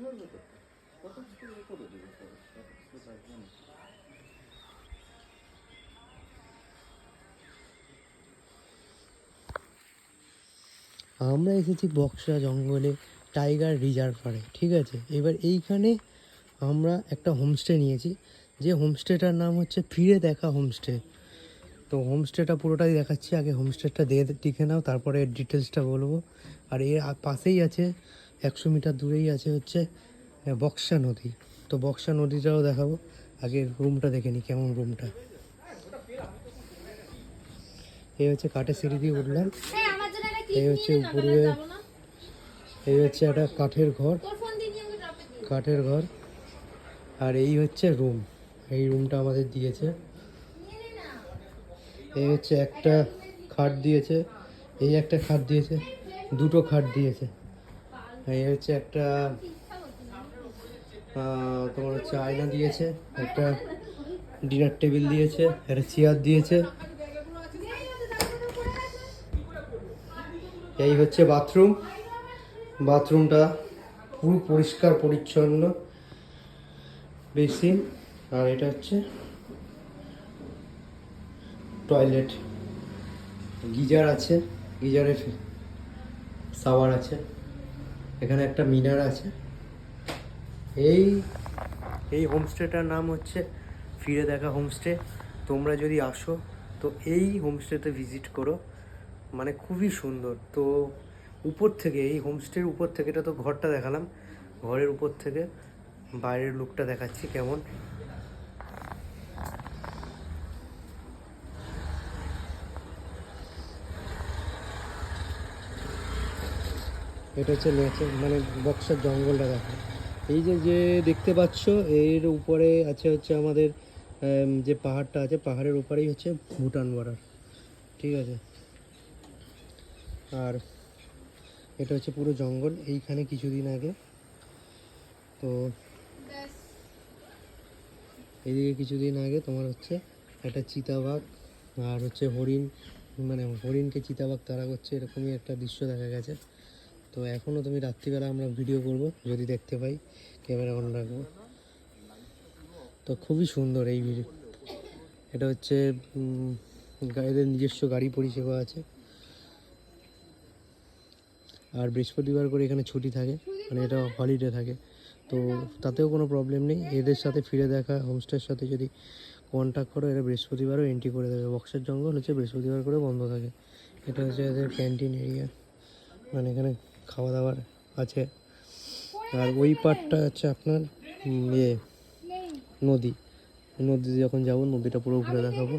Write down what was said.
আমরা এসেছি বক্সা জঙ্গলে টাইগার রিজার্ভারে, ঠিক আছে। এবার এইখানে আমরা একটা হোমস্টে নিয়েছি, যে হোমস্টেটার নাম হচ্ছে ফিরে দেখা হোমস্টে। তো হোমস্টেটা পুরোটাই দেখাচ্ছি, আগে হোমস্টেটা দেখে নাও, তারপরে এর ডিটেলসটা বলবো। আর এর পাশেই আছে 100 মিটার দূরেই আছে হচ্ছে বক্সা নদী। তো বক্সা নদীটাও দেখাবো, আগে রুমটা দেখে নিই কেমন রুমটা। এই হচ্ছে কাঠের সিঁড়ি দিয়ে উঠলাম, এই হচ্ছে উপরে, এই হচ্ছে একটা কাঠের ঘর, আর এই হচ্ছে রুম। এই রুমটা আমাদের দিয়েছে। এই হচ্ছে একটা খাট দিয়েছে, এই একটা খাট দিয়েছে, দুটো খাট দিয়েছে। এই হচ্ছে একটা তোমার হচ্ছে আয়না দিয়েছে, একটা ডিনার টেবিল দিয়েছে, একটা চেয়ার দিয়েছে। এই হচ্ছে বাথরুমটা পুরো পরিষ্কার পরিচ্ছন্ন, বেসিন। আর এটা হচ্ছে টয়লেট, গিজার আছে, গিজারের শাওয়ার আছে, এখানে একটা মিনার আছে। এই হোমস্টেটার নাম হচ্ছে ফিরে দেখা হোমস্টে। তোমরা যদি আসো তো এই হোমস্টেতে ভিজিট করো, মানে খুবই সুন্দর। তো উপর থেকে, এই হোমস্টের উপর থেকে, এটা তো ঘরটা দেখালাম, ঘরের উপর থেকে বাইরের লুকটা দেখাচ্ছি কেমন। এটা হচ্ছে মানে বক্সার জঙ্গলটা দেখো। এই যে দেখতে পাচ্ছ, এর উপরে আছে হচ্ছে আমাদের যে পাহাড়টা আছে, পাহাড়ের উপরেই হচ্ছে ভুটান বর্ডার, ঠিক আছে। আর এটা হচ্ছে পুরো জঙ্গল। এইখানে কিছুদিন আগে, তো এইদিকে কিছুদিন আগে তোমার হচ্ছে একটা চিতাবাঘ আর হচ্ছে হরিণ, মানে হরিণকে চিতাবাঘ তাড়া করছে, এরকমই একটা দৃশ্য দেখা গেছে। তো এখনও তুমি রাত্রিবেলা আমরা ভিডিও করব, যদি দেখতে পাই ক্যামেরা অন রাখবো। তো খুবই সুন্দর এই ভিডিও। এটা হচ্ছে গাড়িদের নিজস্ব গাড়ি পরিষেবা আছে। আর বৃহস্পতিবার করে এখানে ছুটি থাকে, মানে এটা হলিডে থাকে, তো তাতেও কোনো প্রবলেম নেই। এদের সাথে ফিরে দেখা হোমস্টের সাথে যদি কন্ট্যাক্ট করো, এরা বৃহস্পতিবারও এন্ট্রি করে দেবে। বক্সের জঙ্গল হচ্ছে বৃহস্পতিবার করে বন্ধ থাকে। এটা হচ্ছে এদের ক্যান্টিন এরিয়া, মানে এখানে খাওয়া দাওয়ার আছে। আর ওই পার্টটা হচ্ছে আপনার নদীতে যখন যাবো নদীটা পুরো ঘুরে দেখাবো।